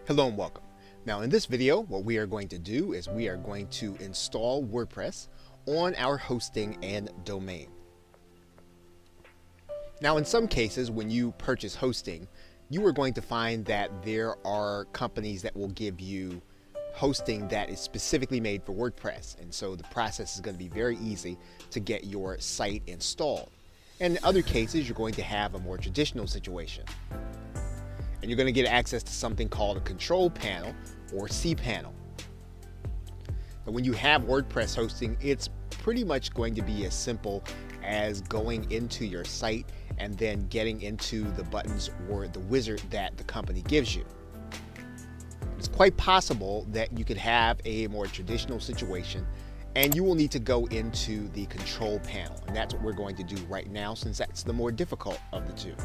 Hello and welcome. Now in this video, what we are going to do is we are going to install WordPress on our hosting and domain. Now in some cases, when you purchase hosting, you are going to find that there are companies that will give you hosting that is specifically made for WordPress. And so the process is going to be very easy to get your site installed. And in other cases, you're going to have a more traditional situation. And you're going to get access to something called a control panel or cPanel. And when you have WordPress hosting, it's pretty much going to be as simple as going into your site and then getting into the buttons or the wizard that the company gives you. It's quite possible that you could have a more traditional situation and you will need to go into the control panel. And that's what we're going to do right now, since that's the more difficult of the two.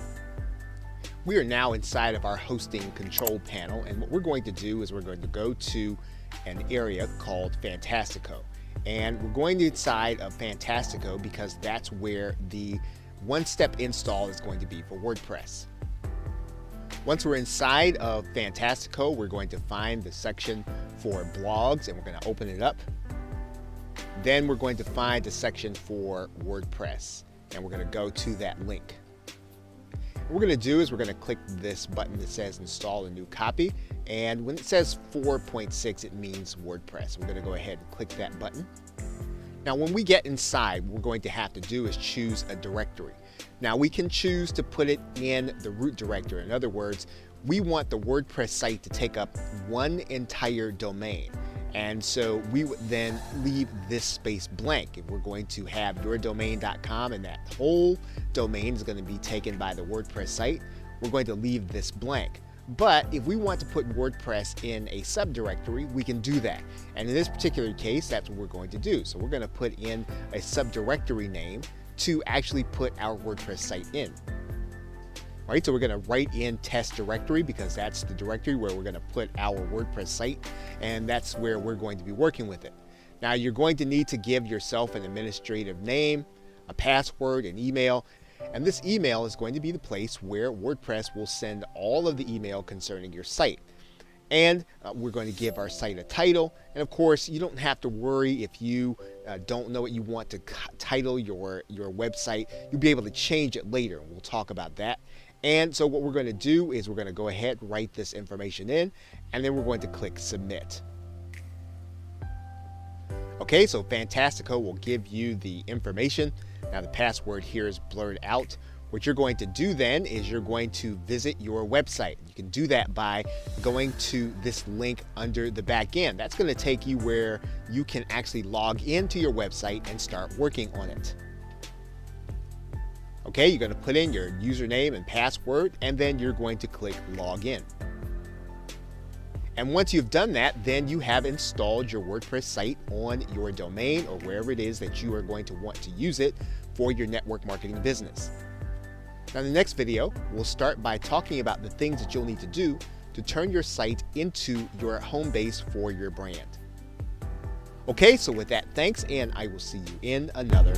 We are now inside of our hosting control panel, and what we're going to do is we're going to go to an area called Fantastico, and we're going inside of Fantastico because that's where the one-step install is going to be for WordPress. Once we're inside of Fantastico, we're going to find the section for blogs, and we're going to open it up. Then we're going to find the section for WordPress, and we're going to go to that link. What we're going to do is we're going to click this button that says install a new copy, and when it says 4.6 it means WordPress. We're going to go ahead and click that button. Now when we get inside, what we're going to have to do is choose a directory. Now we can choose to put it in the root directory. In other words, we want the WordPress site to take up one entire domain. And so we would then leave this space blank. If we're going to have yourdomain.com and that whole domain is going to be taken by the WordPress site, we're going to leave this blank. But if we want to put WordPress in a subdirectory, we can do that. And in this particular case, that's what we're going to do. So we're going to put in a subdirectory name to actually put our WordPress site in. Right, so we're going to write in test directory because that's the directory where we're going to put our WordPress site, and that's where we're going to be working with it. Now you're going to need to give yourself an administrative name, a password, an email, and this email is going to be the place where WordPress will send all of the email concerning your site. And we're going to give our site a title, and of course you don't have to worry if you don't know what you want to title your website. You'll be able to change it later, and we'll talk about that. And so what we're going to do is we're going to go ahead and write this information in, and then we're going to click submit. Okay, so Fantastico will give you the information. Now the password here is blurred out. What you're going to do then is you're going to visit your website. You can do that by going to this link under the back end. That's going to take you where you can actually log into your website and start working on it. Okay, you're going to put in your username and password, and then you're going to click login. And once you've done that, then you have installed your WordPress site on your domain or wherever it is that you are going to want to use it for your network marketing business. Now in the next video, we'll start by talking about the things that you'll need to do to turn your site into your home base for your brand. Okay, so with that, thanks, and I will see you in another